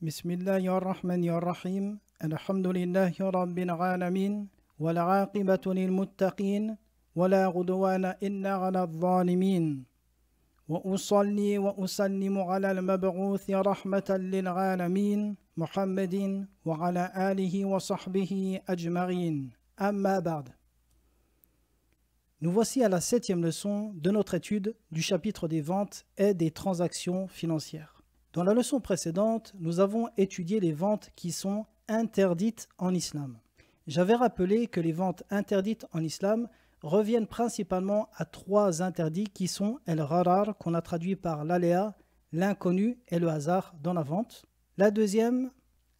Bismillahirrahmanirrahim. Alhamdulillahi rabbil alamin. Wal aqibatu lil muttaqin. Wala udwana illa ala adh-dhalimin. Wa usalli wa usallimu ala al-mab'uthi rahmatan lil alamin. Muhammadin wa ala alihi wa sahbihi ajma'in. Amma ba'd. Nous voici à la 7e leçon de notre étude du chapitre des ventes et des transactions financières. Dans la leçon précédente, nous avons étudié les ventes qui sont interdites en islam. J'avais rappelé que les ventes interdites en islam reviennent principalement à 3 interdits qui sont el-gharar, qu'on a traduit par l'aléa, l'inconnu et le hasard dans la vente. La deuxième,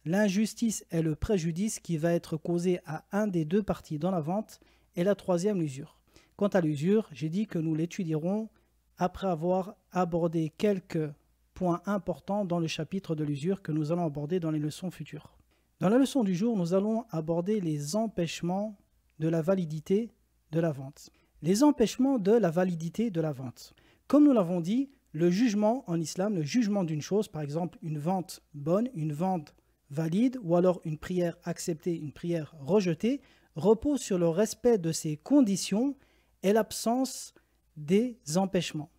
l'injustice et le préjudice qui va être causé à un des 2 parties dans la vente. Et la troisième, l'usure. Quant à l'usure, j'ai dit que nous l'étudierons après avoir abordé quelques points importants dans le chapitre de l'usure que nous allons aborder dans les leçons futures. Dans la leçon du jour, nous allons aborder les empêchements de la validité de la vente. Les empêchements de la validité de la vente. Comme nous l'avons dit, le jugement en islam, le jugement d'une chose, par exemple une vente bonne, une vente valide, ou alors une prière acceptée, une prière rejetée, repose sur le respect de ces conditions et l'absence des empêchements.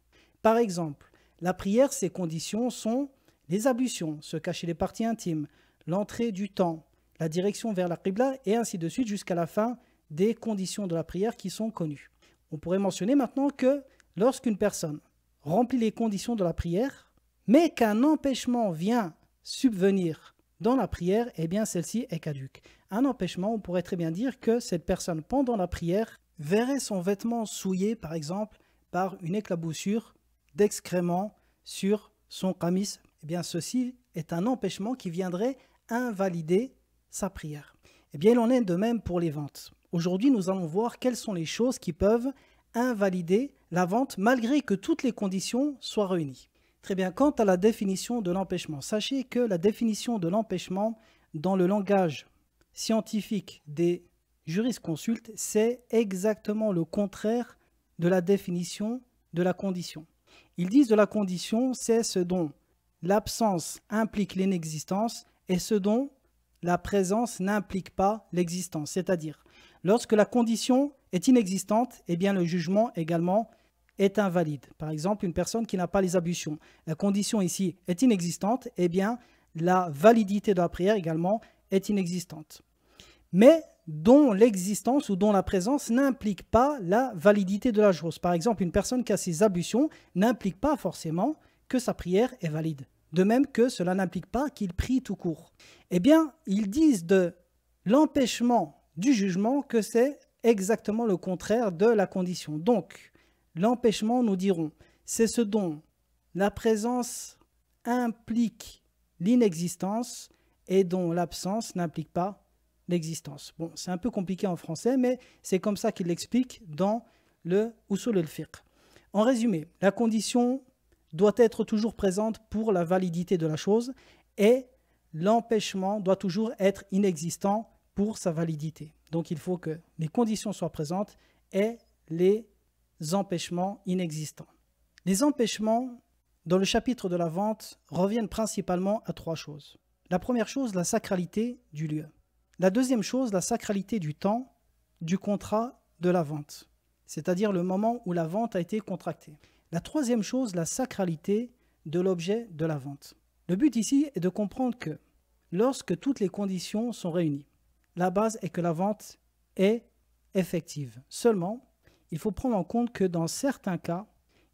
Par exemple, la prière, ses conditions sont les ablutions, se cacher les parties intimes, l'entrée du temps, la direction vers la qibla et ainsi de suite jusqu'à la fin des conditions de la prière qui sont connues. On pourrait mentionner maintenant que lorsqu'une personne remplit les conditions de la prière, mais qu'un empêchement vient subvenir dans la prière, eh bien celle-ci est caduque. Un empêchement, on pourrait très bien dire que cette personne, pendant la prière, verrait son vêtement souillé, par exemple, par une éclaboussure d'excréments sur son qamis. Eh bien, ceci est un empêchement qui viendrait invalider sa prière. Eh bien, il en est de même pour les ventes. Aujourd'hui, nous allons voir quelles sont les choses qui peuvent invalider la vente malgré que toutes les conditions soient réunies. Très bien, quant à la définition de l'empêchement, sachez que la définition de l'empêchement dans le langage scientifique des jurisconsultes, c'est exactement le contraire de la définition de la condition. Ils disent de la condition, c'est ce dont l'absence implique l'inexistence et ce dont la présence n'implique pas l'existence. C'est-à-dire, lorsque la condition est inexistante, eh bien le jugement également est invalide. Par exemple, une personne qui n'a pas les ablutions. La condition ici est inexistante, eh bien la validité de la prière également est inexistante. Mais dont l'existence ou dont la présence n'implique pas la validité de la chose. Par exemple, une personne qui a ses ablutions n'implique pas forcément que sa prière est valide. De même que cela n'implique pas qu'il prie tout court. Eh bien, ils disent de l'empêchement du jugement que c'est exactement le contraire de la condition. Donc, l'empêchement, nous dirons, c'est ce dont la présence implique l'inexistence et dont l'absence n'implique pas l'existence. Bon, c'est un peu compliqué en français, mais c'est comme ça qu'il l'explique dans le Usul al-Fiqh. En résumé, la condition doit être toujours présente pour la validité de la chose et l'empêchement doit toujours être inexistant pour sa validité. Donc il faut que les conditions soient présentes et les empêchements inexistants. Les empêchements dans le chapitre de la vente reviennent principalement à 3 choses. La première chose, la sacralité du lieu. La deuxième chose, la sacralité du temps du contrat de la vente, c'est-à-dire le moment où la vente a été contractée. La troisième chose, la sacralité de l'objet de la vente. Le but ici est de comprendre que lorsque toutes les conditions sont réunies, la base est que la vente est effective. Seulement, il faut prendre en compte que dans certains cas,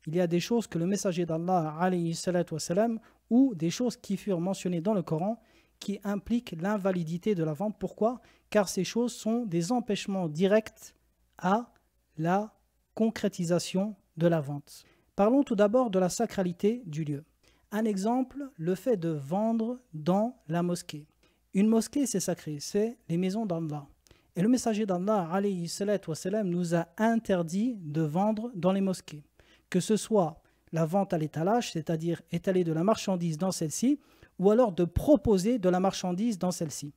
il y a des choses que le messager d'Allah alayhi salatu wassalam, ou des choses qui furent mentionnées dans le Coran qui impliquent l'invalidité de la vente. Pourquoi? Car ces choses sont des empêchements directs à la concrétisation de la vente. Parlons tout d'abord de la sacralité du lieu. Un exemple, le fait de vendre dans la mosquée. Une mosquée, c'est sacré, c'est les maisons d'Allah. Et le messager d'Allah alayhi salatu wassalam, nous a interdit de vendre dans les mosquées. Que ce soit la vente à l'étalage, c'est-à-dire étaler de la marchandise dans celle-ci, ou alors de proposer de la marchandise dans celle-ci.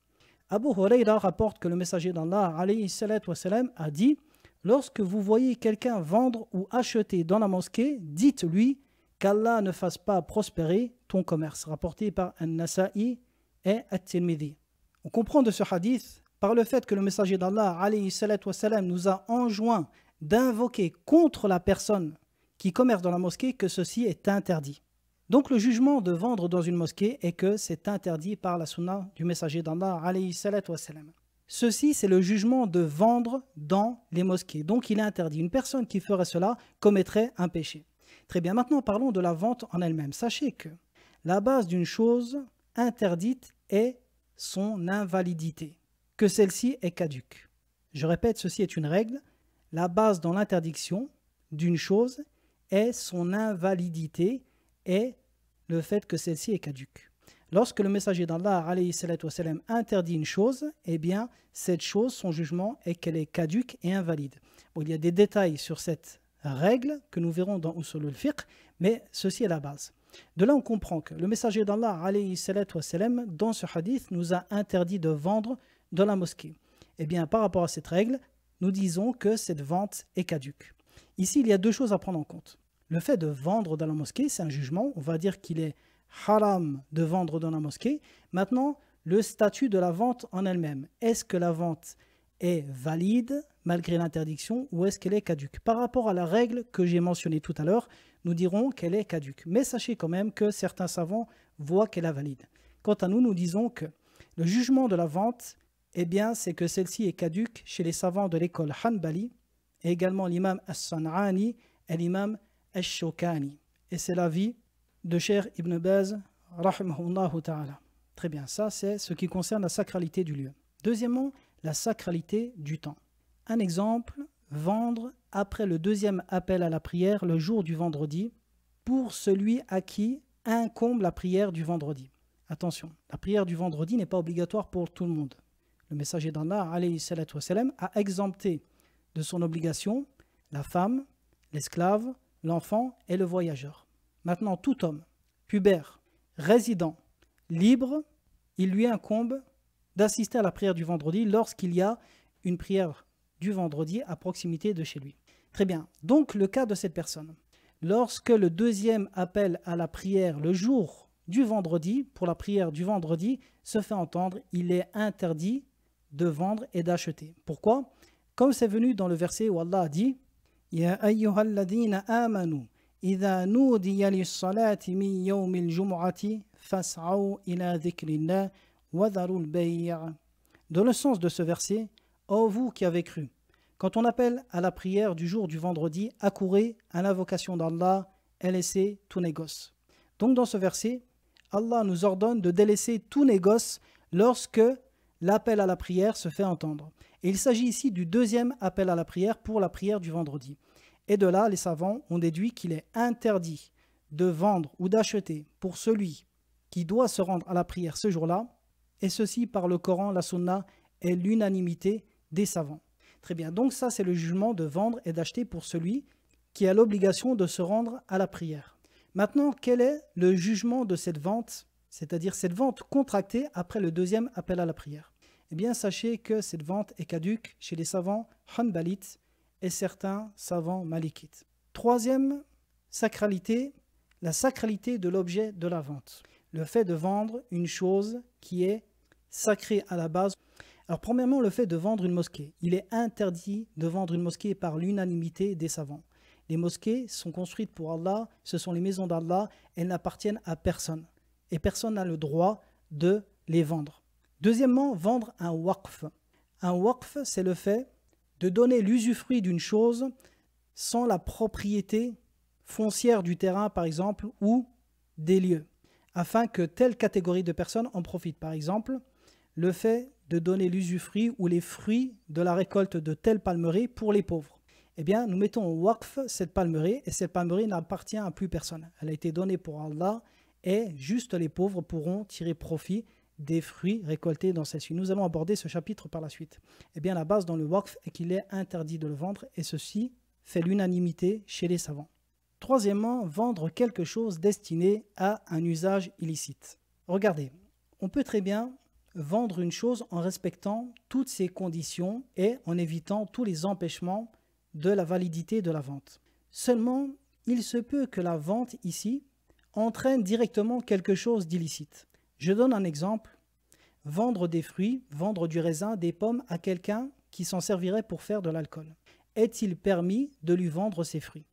Abu Huraira rapporte que le messager d'Allah alayhi salatu wassalam, a dit « Lorsque vous voyez quelqu'un vendre ou acheter dans la mosquée, dites-lui qu'Allah ne fasse pas prospérer ton commerce. » Rapporté par An-Nasa'i et At-Tirmidhi. On comprend de ce hadith par le fait que le messager d'Allah alayhi salatu wassalam, nous a enjoint d'invoquer contre la personne qui commerce dans la mosquée que ceci est interdit. Donc le jugement de vendre dans une mosquée est que c'est interdit par la sunna du messager d'Allah alayhi salatu wassalam. Ceci, c'est le jugement de vendre dans les mosquées. Donc il est interdit. Une personne qui ferait cela commettrait un péché. Très bien, maintenant parlons de la vente en elle-même. Sachez que la base d'une chose interdite est son invalidité, que celle-ci est caduque. Je répète, ceci est une règle. La base dans l'interdiction d'une chose est son invalidité et le fait que celle-ci est caduque. Lorsque le messager d'Allah alayhi salatu wassalam, interdit une chose, eh bien cette chose, son jugement est qu'elle est caduque et invalide. Bon, il y a des détails sur cette règle que nous verrons dans Usul al-Fiqh, mais ceci est la base. De là, on comprend que le messager d'Allah alayhi salatu wassalam, dans ce hadith, nous a interdit de vendre dans la mosquée. Eh bien, par rapport à cette règle, nous disons que cette vente est caduque. Ici, il y a deux choses à prendre en compte. Le fait de vendre dans la mosquée, c'est un jugement. On va dire qu'il est haram de vendre dans la mosquée. Maintenant, le statut de la vente en elle-même. Est-ce que la vente est valide malgré l'interdiction ou est-ce qu'elle est caduque? Par rapport à la règle que j'ai mentionnée tout à l'heure, nous dirons qu'elle est caduque. Mais sachez quand même que certains savants voient qu'elle est valide. Quant à nous, nous disons que le jugement de la vente, eh bien, c'est que celle-ci est caduque chez les savants de l'école Hanbali et également l'imam As-San'ani et l'imam Ash-Shawkani. Et c'est l'avis de Cheikh Ibn Baz, rahimahullahu ta'ala. Très bien, ça c'est ce qui concerne la sacralité du lieu. Deuxièmement, la sacralité du temps. Un exemple, vendre après le deuxième appel à la prière le jour du vendredi pour celui à qui incombe la prière du vendredi. Attention, la prière du vendredi n'est pas obligatoire pour tout le monde. Le messager d'Allah alayhi salatu wassalam, a exempté de son obligation la femme, l'esclave, l'enfant et le voyageur. Maintenant, tout homme, pubère, résident, libre, il lui incombe d'assister à la prière du vendredi lorsqu'il y a une prière du vendredi à proximité de chez lui. Très bien, donc le cas de cette personne. Lorsque le deuxième appel à la prière le jour du vendredi, pour la prière du vendredi, se fait entendre, il est interdit de vendre et d'acheter. Pourquoi? Comme c'est venu dans le verset où Allah a dit « Ya ayyuhalladhina amanu » إذا نودي للصلاة من يوم الجمعة فاسعوا إلى ذكر الله وذروا البيع. Dans le sens de ce verset, ô vous qui avez cru, quand on appelle à la prière du jour du vendredi, accourez à l'invocation d'Allah et laissez tout négoce. Donc dans ce verset, Allah nous ordonne de délaisser tout négoce lorsque l'appel à la prière se fait entendre. Et il s'agit ici du deuxième appel à la prière pour la prière du vendredi. Et de là, les savants ont déduit qu'il est interdit de vendre ou d'acheter pour celui qui doit se rendre à la prière ce jour-là, et ceci par le Coran, la Sunna et l'unanimité des savants. Très bien, donc ça c'est le jugement de vendre et d'acheter pour celui qui a l'obligation de se rendre à la prière. Maintenant, quel est le jugement de cette vente, c'est-à-dire cette vente contractée après le deuxième appel à la prière? Eh bien, sachez que cette vente est caduque chez les savants hanbalites et certains savants malikites. Troisième sacralité, la sacralité de l'objet de la vente. Le fait de vendre une chose qui est sacrée à la base. Alors premièrement, le fait de vendre une mosquée. Il est interdit de vendre une mosquée par l'unanimité des savants. Les mosquées sont construites pour Allah, ce sont les maisons d'Allah, elles n'appartiennent à personne. Et personne n'a le droit de les vendre. Deuxièmement, vendre un waqf. Un waqf, c'est le fait de donner l'usufruit d'une chose sans la propriété foncière du terrain, par exemple, ou des lieux, afin que telle catégorie de personnes en profitent. Par exemple, le fait de donner l'usufruit ou les fruits de la récolte de telle palmeraie pour les pauvres. Eh bien, nous mettons au waqf cette palmeraie, et cette palmeraie n'appartient à plus personne. Elle a été donnée pour Allah, et juste les pauvres pourront tirer profit des fruits récoltés dans celle-ci. Nous allons aborder ce chapitre par la suite. Eh bien, la base dans le waqf est qu'il est interdit de le vendre, et ceci fait l'unanimité chez les savants. Troisièmement, vendre quelque chose destiné à un usage illicite. Regardez, on peut très bien vendre une chose en respectant toutes ses conditions et en évitant tous les empêchements de la validité de la vente. Seulement, il se peut que la vente ici entraîne directement quelque chose d'illicite. Je donne un exemple. vendre des fruits, vendre du raisin, des pommes à quelqu'un qui s'en servirait pour faire de l'alcool. Est-il permis de lui vendre ces fruits?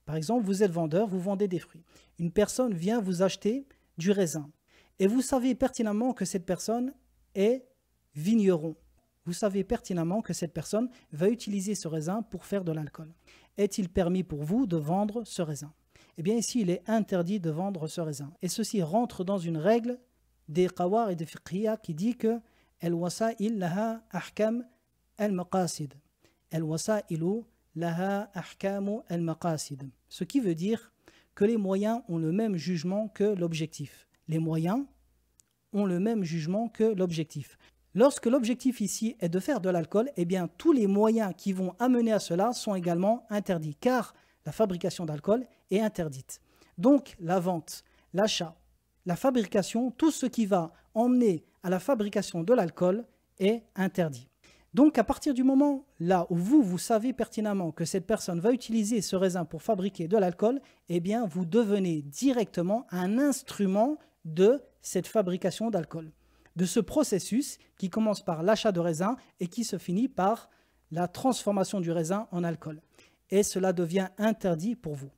Par exemple, vous êtes vendeur, vous vendez des fruits. Une personne vient vous acheter du raisin et vous savez pertinemment que cette personne est vigneron. Vous savez pertinemment que cette personne va utiliser ce raisin pour faire de l'alcool. Est-il permis pour vous de vendre ce raisin? Eh bien ici, il est interdit de vendre ce raisin. Et ceci rentre dans une règle des qawar et des fiqhiyya qui dit que al-wasa'il laha ahkam al-maqasid. Al-wasa'ilu laha ahkamu al-maqasid. Ce qui veut dire que les moyens ont le même jugement que l'objectif. Les moyens ont le même jugement que l'objectif. Lorsque l'objectif ici est de faire de l'alcool, eh bien tous les moyens qui vont amener à cela sont également interdits, car la fabrication d'alcool est interdite. Donc la vente, l'achat, la fabrication, tout ce qui va emmener à la fabrication de l'alcool est interdit. Donc à partir du moment là où vous savez pertinemment que cette personne va utiliser ce raisin pour fabriquer de l'alcool, eh bien vous devenez directement un instrument de cette fabrication d'alcool, de ce processus qui commence par l'achat de raisin et qui se finit par la transformation du raisin en alcool. Et cela devient interdit pour vous.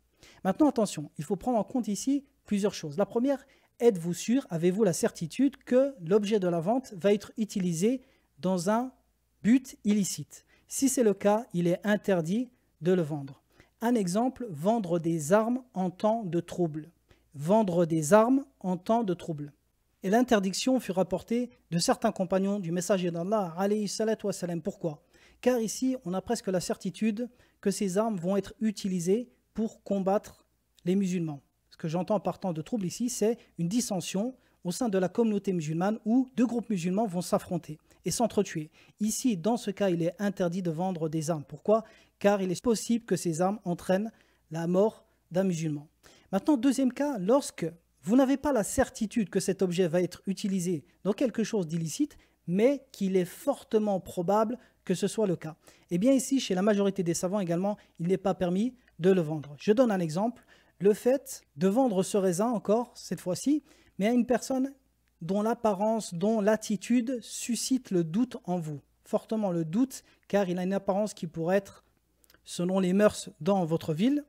Maintenant, attention, il faut prendre en compte ici plusieurs choses. La première, êtes-vous sûr, avez-vous la certitude que l'objet de la vente va être utilisé dans un but illicite? Si c'est le cas, il est interdit de le vendre. Un exemple, vendre des armes en temps de trouble. Vendre des armes en temps de trouble. Et l'interdiction fut rapportée de certains compagnons du messager d'Allah, alayhi salatu wassalam. Pourquoi? Car ici, on a presque la certitude que ces armes vont être utilisées pour combattre les musulmans. Ce que j'entends par temps de trouble ici, c'est une dissension au sein de la communauté musulmane où deux groupes musulmans vont s'affronter et s'entretuer. Ici, dans ce cas, il est interdit de vendre des armes. Pourquoi? Car il est possible que ces armes entraînent la mort d'un musulman. Maintenant, deuxième cas, lorsque vous n'avez pas la certitude que cet objet va être utilisé dans quelque chose d'illicite, mais qu'il est fortement probable que ce soit le cas. Eh bien ici, chez la majorité des savants également, il n'est pas permis de le vendre. Je donne un exemple, le fait de vendre ce raisin encore, cette fois-ci, mais à une personne dont l'apparence, dont l'attitude suscite le doute en vous, fortement le doute, car il a une apparence qui pourrait être, selon les mœurs dans votre ville,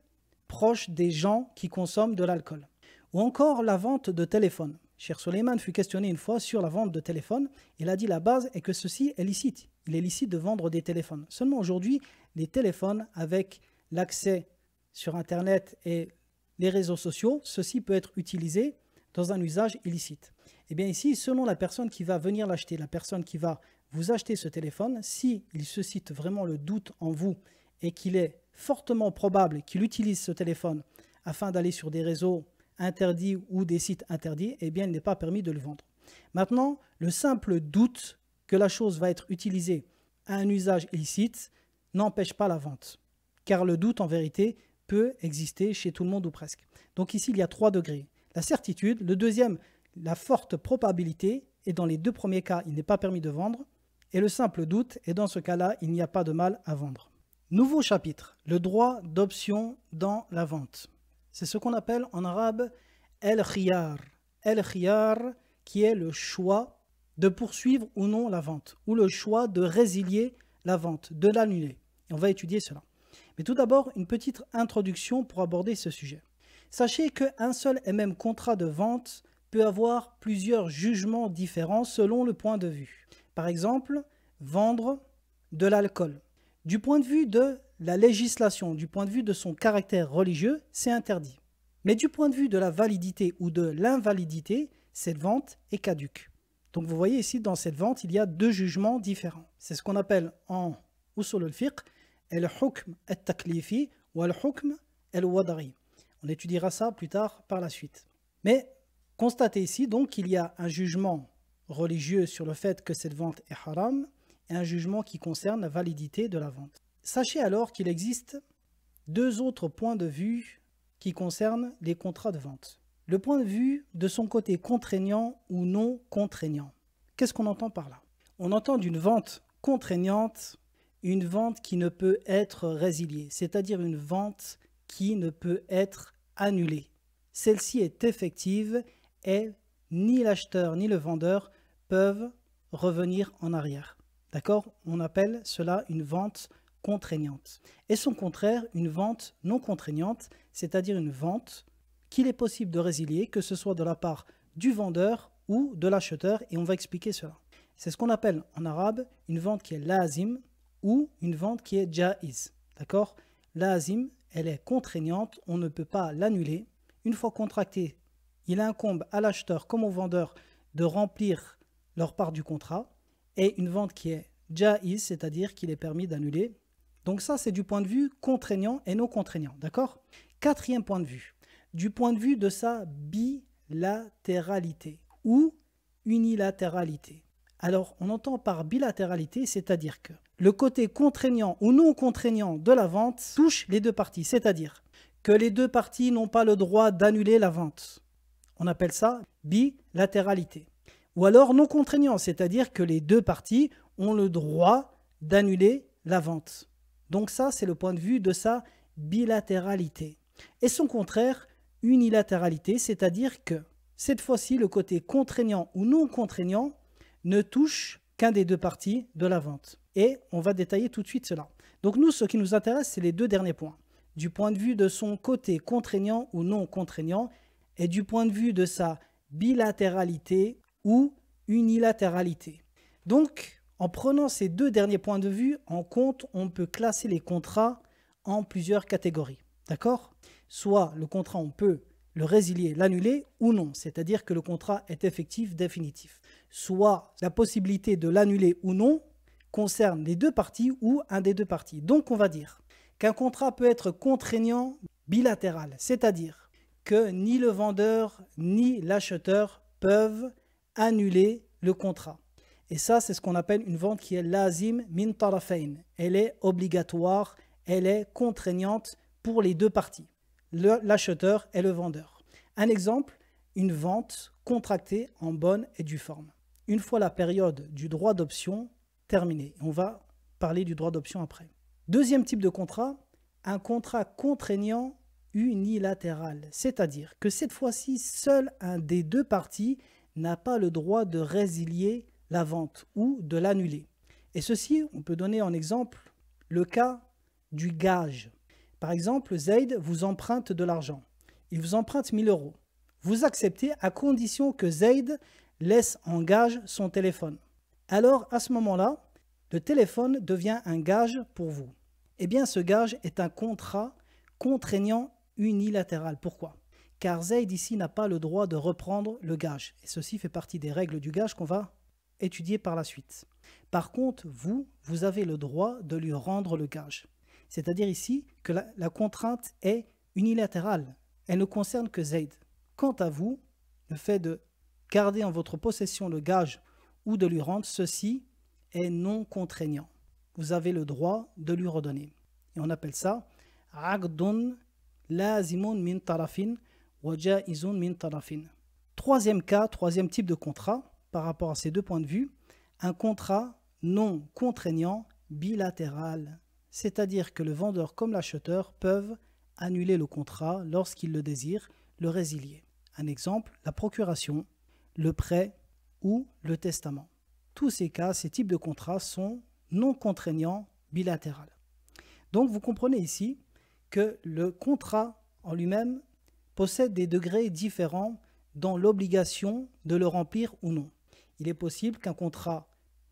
proche des gens qui consomment de l'alcool. Ou encore la vente de téléphone. Cheikh Suleiman fut questionné une fois sur la vente de téléphone. Il a dit la base est que ceci est licite. Il est licite de vendre des téléphones. Seulement aujourd'hui, les téléphones avec l'accès sur Internet et les réseaux sociaux, ceci peut être utilisé dans un usage illicite. Et bien ici, selon la personne qui va venir l'acheter, la personne qui va vous acheter ce téléphone, s'il suscite vraiment le doute en vous et qu'il est fortement probable qu'il utilise ce téléphone afin d'aller sur des réseaux interdits ou des sites interdits, eh bien il n'est pas permis de le vendre. Maintenant, le simple doute que la chose va être utilisée à un usage illicite n'empêche pas la vente, car le doute en vérité peut exister chez tout le monde ou presque. Donc ici, il y a 3 degrés. La certitude, le deuxième, la forte probabilité, et dans les 2 premiers cas, il n'est pas permis de vendre, et le simple doute, et dans ce cas-là, il n'y a pas de mal à vendre. Nouveau chapitre, le droit d'option dans la vente. C'est ce qu'on appelle en arabe el-khiyar. El-khiyar qui est le choix de poursuivre ou non la vente, ou le choix de résilier la vente, de l'annuler. Et on va étudier cela. Mais tout d'abord, une petite introduction pour aborder ce sujet. Sachez qu'un seul et même contrat de vente peut avoir plusieurs jugements différents selon le point de vue. Par exemple, vendre de l'alcool. Du point de vue de la législation, du point de vue de son caractère religieux, c'est interdit. Mais du point de vue de la validité ou de l'invalidité, cette vente est caduque. Donc vous voyez ici, dans cette vente, il y a 2 jugements différents. C'est ce qu'on appelle en usul al-fiqh al-hukm al-taklifi ou al-hukm al-wadari. On étudiera ça plus tard par la suite. Mais constatez ici donc qu'il y a un jugement religieux sur le fait que cette vente est haram et un jugement qui concerne la validité de la vente. Sachez alors qu'il existe 2 autres points de vue qui concernent les contrats de vente. Le point de vue de son côté contraignant ou non contraignant. Qu'est-ce qu'on entend par là? On entend d'une vente contraignante une vente qui ne peut être résiliée, c'est-à-dire une vente qui ne peut être annulée. Celle-ci est effective et ni l'acheteur ni le vendeur peuvent revenir en arrière. D'accord? On appelle cela une vente contraignante. Et son contraire, une vente non contraignante, c'est-à-dire une vente qu'il est possible de résilier, que ce soit de la part du vendeur ou de l'acheteur, et on va expliquer cela. C'est ce qu'on appelle en arabe une vente qui est lazim ou une vente qui est jaiz. D'accord? Lazim, elle est contraignante, on ne peut pas l'annuler. Une fois contractée, il incombe à l'acheteur comme au vendeur de remplir leur part du contrat. Et une vente qui est jaiz, c'est-à-dire qu'il est permis d'annuler. Donc ça, c'est du point de vue contraignant et non contraignant. D'accord? Quatrième point de vue, du point de vue de sa bilatéralité ou unilatéralité. Alors, on entend par bilatéralité, c'est-à-dire que le côté contraignant ou non contraignant de la vente touche les deux parties, c'est-à-dire que les deux parties n'ont pas le droit d'annuler la vente. On appelle ça bilatéralité. Ou alors non contraignant, c'est-à-dire que les deux parties ont le droit d'annuler la vente. Donc ça, c'est le point de vue de sa bilatéralité. Et son contraire, unilatéralité, c'est-à-dire que cette fois-ci, le côté contraignant ou non contraignant ne touche qu'un des deux parties de la vente. Et on va détailler tout de suite cela. Donc nous, ce qui nous intéresse, c'est les deux derniers points. Du point de vue de son côté contraignant ou non contraignant et du point de vue de sa bilatéralité ou unilatéralité. Donc, en prenant ces deux derniers points de vue en compte, on peut classer les contrats en plusieurs catégories. D'accord? Soit le contrat, on peut le résilier, l'annuler ou non, c'est-à-dire que le contrat est effectif, définitif. Soit la possibilité de l'annuler ou non concerne les deux parties ou un des deux parties. Donc, on va dire qu'un contrat peut être contraignant bilatéral, c'est-à-dire que ni le vendeur ni l'acheteur peuvent annuler le contrat. Et ça, c'est ce qu'on appelle une vente qui est lazim min tarafayn. Elle est obligatoire, elle est contraignante pour les deux parties, l'acheteur et le vendeur. Un exemple, une vente contractée en bonne et due forme. Une fois la période du droit d'option terminée, on va parler du droit d'option après. Deuxième type de contrat, un contrat contraignant unilatéral, c'est-à-dire que cette fois-ci, seul un des deux parties n'a pas le droit de résilier la vente ou de l'annuler. Et ceci, on peut donner en exemple le cas du gage. Par exemple, Zaid vous emprunte de l'argent. Il vous emprunte 1000 euros. Vous acceptez à condition que Zaid laisse en gage son téléphone. Alors, à ce moment-là, le téléphone devient un gage pour vous. Eh bien, ce gage est un contrat contraignant unilatéral. Pourquoi ? Car Zaid ici n'a pas le droit de reprendre le gage. Et ceci fait partie des règles du gage qu'on va étudier par la suite. Par contre, vous avez le droit de lui rendre le gage. C'est-à-dire ici que la contrainte est unilatérale. Elle ne concerne que Zaid. Quant à vous, le fait de garder en votre possession le gage ou de lui rendre, ceci est non contraignant. Vous avez le droit de lui redonner. Et on appelle ça « Aqdun lazimun min tarafin » Troisième cas, troisième type de contrat, par rapport à ces deux points de vue, un contrat non contraignant bilatéral, c'est-à-dire que le vendeur comme l'acheteur peuvent annuler le contrat lorsqu'ils le désirent, le résilier. Un exemple, la procuration, le prêt ou le testament. Tous ces cas, ces types de contrats sont non contraignants bilatéral. Donc vous comprenez ici que le contrat en lui-même possède des degrés différents dans l'obligation de le remplir ou non. Il est possible qu'un contrat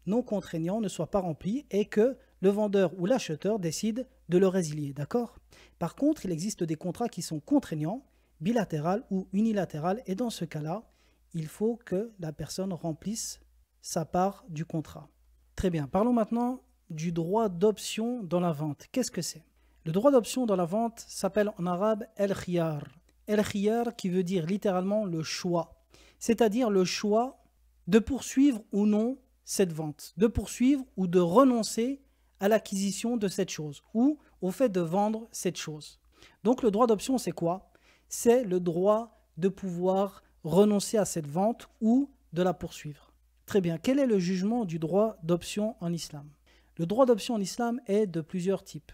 non contraignant ne soit pas rempli et que le vendeur ou l'acheteur décide de le résilier, d'accord? Par contre, il existe des contrats qui sont contraignants, bilatéral ou unilatéral, et dans ce cas-là, il faut que la personne remplisse sa part du contrat. Très bien, parlons maintenant du droit d'option dans la vente. Qu'est-ce que c'est? Le droit d'option dans la vente s'appelle en arabe el-khiyar. El-khiyar qui veut dire littéralement le choix, c'est-à-dire le choix de poursuivre ou non cette vente, de poursuivre ou de renoncer à l'acquisition de cette chose ou au fait de vendre cette chose. Donc le droit d'option, c'est quoi? C'est le droit de pouvoir renoncer à cette vente ou de la poursuivre. Très bien, quel est le jugement du droit d'option en islam? Le droit d'option en islam est de plusieurs types.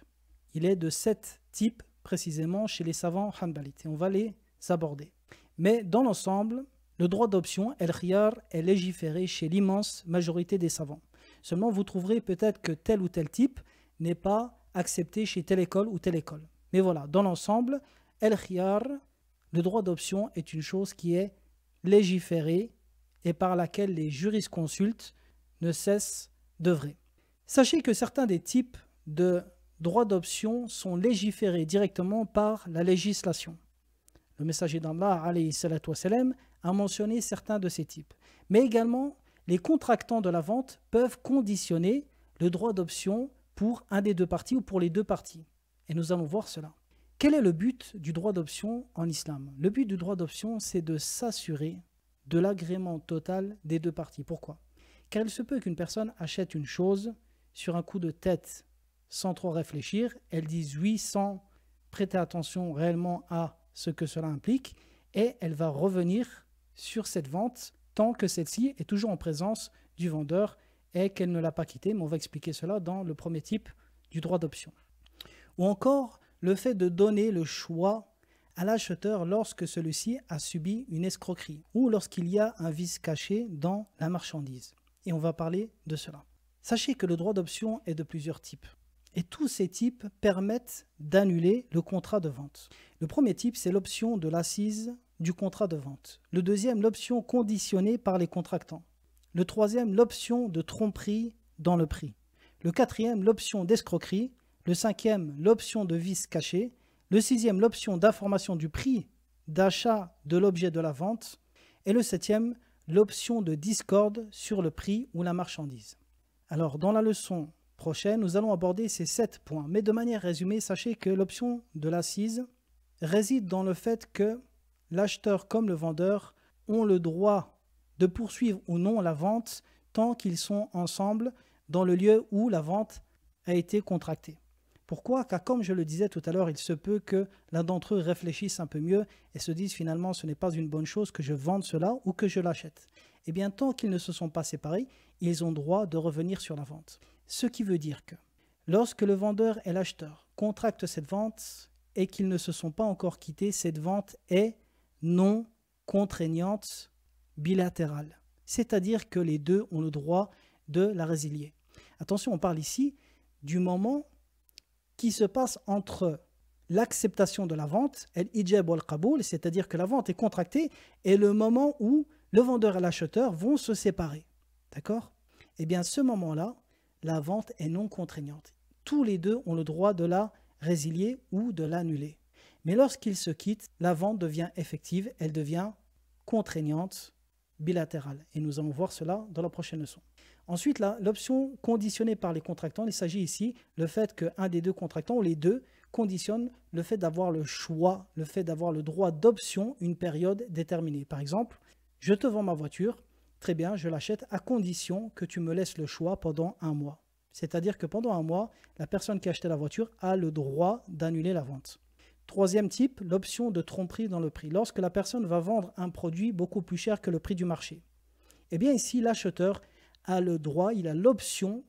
Il est de 7 types précisément chez les savants hanbalites et on va les aborder. Mais dans l'ensemble, Le droit d'option, el-khiyar, est légiféré chez l'immense majorité des savants. Seulement, vous trouverez peut-être que tel ou tel type n'est pas accepté chez telle école ou telle école. Mais voilà, dans l'ensemble, el-khiyar, le droit d'option est une chose qui est légiférée et par laquelle les jurisconsultes ne cessent d'œuvrer. Sachez que certains des types de droits d'option sont légiférés directement par la législation. Le messager d'Allah, alayhi salatu wassalam, a mentionné certains de ces types. Mais également, les contractants de la vente peuvent conditionner le droit d'option pour un des deux parties ou pour les deux parties. Et nous allons voir cela. Quel est le but du droit d'option en islam? Le but du droit d'option, c'est de s'assurer de l'agrément total des deux parties. Pourquoi? Car il se peut qu'une personne achète une chose sur un coup de tête sans trop réfléchir, elle dise oui sans prêter attention réellement à ce que cela implique et elle va revenir sur cette vente tant que celle-ci est toujours en présence du vendeur et qu'elle ne l'a pas quitté, mais on va expliquer cela dans le premier type du droit d'option. Ou encore le fait de donner le choix à l'acheteur lorsque celui-ci a subi une escroquerie ou lorsqu'il y a un vice caché dans la marchandise. Et on va parler de cela. Sachez que le droit d'option est de plusieurs types. Et tous ces types permettent d'annuler le contrat de vente. Le premier type, c'est l'option de l'assise du contrat de vente. Le deuxième, l'option conditionnée par les contractants. Le troisième, l'option de tromperie dans le prix. Le quatrième, l'option d'escroquerie. Le cinquième, l'option de vice caché. Le sixième, l'option d'information du prix d'achat de l'objet de la vente. Et le septième, l'option de discorde sur le prix ou la marchandise. Alors, dans la leçon prochaine, nous allons aborder ces 7 points. Mais de manière résumée, sachez que l'option de l'assise réside dans le fait que l'acheteur comme le vendeur ont le droit de poursuivre ou non la vente tant qu'ils sont ensemble dans le lieu où la vente a été contractée. Pourquoi? Car comme je le disais tout à l'heure, il se peut que l'un d'entre eux réfléchisse un peu mieux et se dise finalement ce n'est pas une bonne chose que je vende cela ou que je l'achète. Eh bien, tant qu'ils ne se sont pas séparés, ils ont droit de revenir sur la vente. Ce qui veut dire que lorsque le vendeur et l'acheteur contractent cette vente et qu'ils ne se sont pas encore quittés, cette vente est non contraignante bilatérale. C'est-à-dire que les deux ont le droit de la résilier. Attention, on parle ici du moment qui se passe entre l'acceptation de la vente, el-ijab ou al-qaboul, c'est-à-dire que la vente est contractée, et le moment où le vendeur et l'acheteur vont se séparer. D'accord? Eh bien, ce moment-là, la vente est non contraignante. Tous les deux ont le droit de la résilier ou de l'annuler. Mais lorsqu'ils se quittent, la vente devient effective, elle devient contraignante, bilatérale. Et nous allons voir cela dans la prochaine leçon. Ensuite, l'option conditionnée par les contractants, il s'agit ici le fait qu'un des deux contractants ou les deux conditionnent le fait d'avoir le choix, le fait d'avoir le droit d'option une période déterminée. Par exemple, je te vends ma voiture, très bien, je l'achète à condition que tu me laisses le choix pendant 1 mois. C'est-à-dire que pendant 1 mois, la personne qui a acheté la voiture a le droit d'annuler la vente. Troisième type, l'option de tromperie dans le prix. Lorsque la personne va vendre un produit beaucoup plus cher que le prix du marché. Eh bien ici, l'acheteur a le droit, il a l'option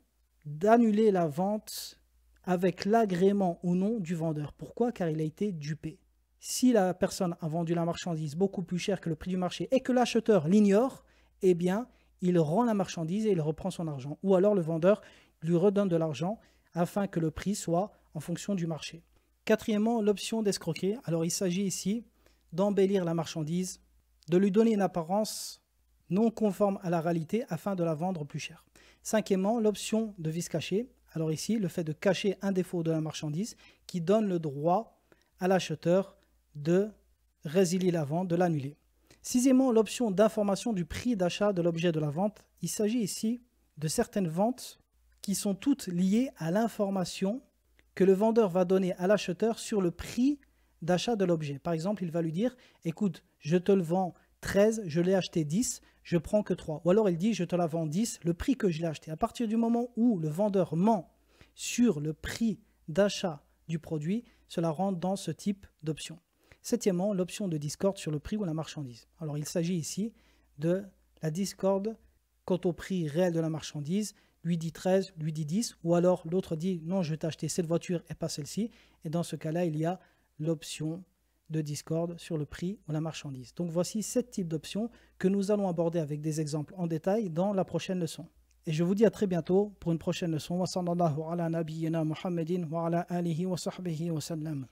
d'annuler la vente avec l'agrément ou non du vendeur. Pourquoi? Car il a été dupé. Si la personne a vendu la marchandise beaucoup plus cher que le prix du marché et que l'acheteur l'ignore, eh bien, il rend la marchandise et il reprend son argent. Ou alors le vendeur lui redonne de l'argent afin que le prix soit en fonction du marché. Quatrièmement, l'option d'escroquer. Alors il s'agit ici d'embellir la marchandise, de lui donner une apparence non conforme à la réalité afin de la vendre plus cher. Cinquièmement, l'option de vice caché. Alors ici, le fait de cacher un défaut de la marchandise qui donne le droit à l'acheteur de résilier la vente, de l'annuler. Sixièmement, l'option d'information du prix d'achat de l'objet de la vente. Il s'agit ici de certaines ventes qui sont toutes liées à l'information que le vendeur va donner à l'acheteur sur le prix d'achat de l'objet. Par exemple, il va lui dire « Écoute, je te le vends 13, je l'ai acheté 10, je prends que 3. » Ou alors il dit « Je te la vends 10, le prix que je l'ai acheté. » À partir du moment où le vendeur ment sur le prix d'achat du produit, cela rentre dans ce type d'option. Septièmement, l'option de discorde sur le prix ou la marchandise. Alors il s'agit ici de la discorde quant au prix réel de la marchandise. Lui dit 13, lui dit 10, ou alors l'autre dit non, je vais t'acheter cette voiture et pas celle-ci. Et dans ce cas-là, il y a l'option de discorde sur le prix ou la marchandise. Donc voici 7 types d'options que nous allons aborder avec des exemples en détail dans la prochaine leçon. Et je vous dis à très bientôt pour une prochaine leçon. Wa sallallahu ala nabiyyina Muhammadin wa ala alihi wa sahbihi wa sallam.